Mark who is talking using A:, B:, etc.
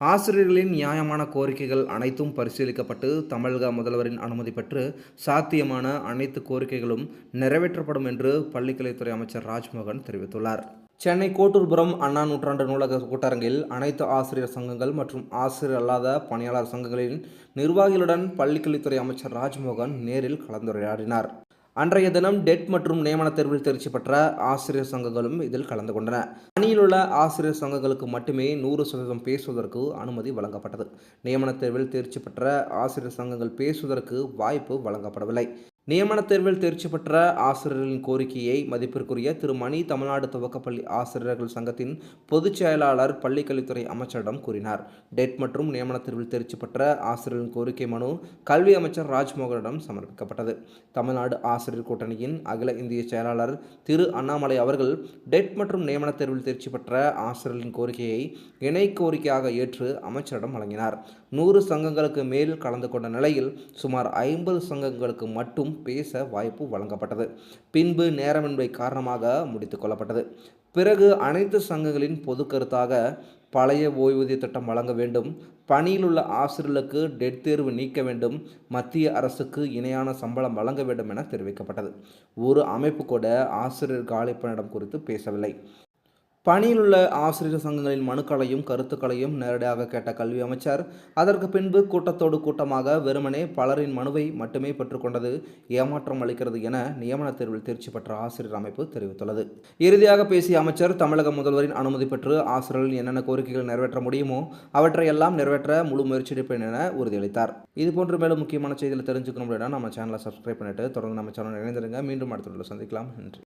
A: ஆசிரியர்களின் நியாயமான கோரிக்கைகள் அனைத்தும் பரிசீலிக்கப்பட்டு தமிழக முதல்வரின் அனுமதி பெற்று சாத்தியமான அனைத்து கோரிக்கைகளும் நிறைவேற்றப்படும் என்று பள்ளிக்கல்வித்துறை அமைச்சர் ராஜ்மோகன் தெரிவித்துள்ளார். சென்னை கோட்டூர்புரம் அண்ணா நூற்றாண்டு நூலக கூட்டரங்கில் அனைத்து ஆசிரியர் சங்கங்கள் மற்றும் ஆசிரியர் அல்லாத பணியாளர் சங்கங்களின் நிர்வாகிகளுடன் பள்ளிக்கல்வித்துறை அமைச்சர் ராஜ்மோகன் நேரில் கலந்துரையாடினார். அன்றைய தினம் டெட் மற்றும் நியமன தேர்வில் தேர்ச்சி பெற்ற ஆசிரியர் சங்கங்களும் இதில் கலந்து கொண்டன. பணியில் உள்ள ஆசிரியர் சங்கங்களுக்கு மட்டுமே 100% பேசுவதற்கு அனுமதி வழங்கப்பட்டது. நியமன தேர்வில் தேர்ச்சி பெற்ற ஆசிரியர் சங்கங்கள் பேசுவதற்கு வாய்ப்பு வழங்கப்படவில்லை. நியமன தேர்வில் தேர்ச்சி பெற்ற ஆசிரியர்களின் கோரிக்கையை மதிப்பிற்குரிய திரு மணி தமிழ்நாடு துவக்கப்பள்ளி ஆசிரியர்கள் சங்கத்தின் பொதுச் செயலாளர் பள்ளிக்கல்வித்துறை அமைச்சரிடம் கூறினார். டெட் மற்றும் நியமன தேர்வில் தேர்ச்சி பெற்ற ஆசிரியர்களின் கோரிக்கை மனு கல்வி அமைச்சர் ராஜ்மோகனிடம் சமர்ப்பிக்கப்பட்டது. தமிழ்நாடு ஆசிரியர் கூட்டணியின் அகில இந்திய செயலாளர் திரு அண்ணாமலை அவர்கள் டெட் மற்றும் நியமன தேர்வில் தேர்ச்சி பெற்ற ஆசிரியர்களின் கோரிக்கையை இணை கோரிக்கையாக ஏற்று அமைச்சரிடம் வழங்கினார். 100 சங்கங்களுக்கு மேல் கலந்து கொண்ட நிலையில் சுமார் 50 சங்கங்களுக்கு மட்டும் பேச வாய்ப்பு வழங்கப்பட்டது. பின்பு நேரமின்மை காரணமாக முடித்துக் கொள்ளப்பட்டது. பிறகு அனைத்து சங்கங்களின் பொது கருத்தாக பழைய ஓய்வூதிய திட்டம் வழங்க வேண்டும், பணியில் உள்ள ஆசிரியர்களுக்கு டெட் தேர்வு நீக்க வேண்டும், மத்திய அரசுக்கு இணையான சம்பளம் வழங்க வேண்டும் என தெரிவிக்கப்பட்டது. ஒரு அமைப்பு கூட ஆசிரியர் காலிப்பணியிடம் குறித்து பேசவில்லை. பணியில் உள்ள ஆசிரியர் சங்கங்களின் மனுக்களையும் கருத்துக்களையும் நேரடியாக கேட்ட கல்வி அமைச்சர் அதற்கு பின்பு கூட்டத்தோடு கூட்டமாக வெறுமனே பலரின் மனுவை மட்டுமே பெற்றுக்கொண்டது ஏமாற்றம் அளிக்கிறது என நியமன தேர்வில் தேர்ச்சி பெற்ற ஆசிரியர் அமைப்பு தெரிவித்துள்ளது. இறுதியாக பேசிய அமைச்சர் தமிழக முதல்வரின் அனுமதி பெற்று ஆசிரியர்கள் என்னென்ன கோரிக்கைகள் நிறைவேற்ற முடியுமோ அவற்றையெல்லாம் நிறைவேற்ற முழு முயற்சி எடுப்பேன் என உறுதியளித்தார். இதுபோன்று மேலும் முக்கியமான செய்திகளை தெரிஞ்சுக்கணும் அப்படின்னா நம்ம சேனலை சப்ஸ்கிரைப் பண்ணிட்டு தொடர்ந்து நம்ம சேனல் இணைந்திருங்க. மீண்டும் அடுத்த வீடியோவில் சந்திக்கலாம். நன்றி.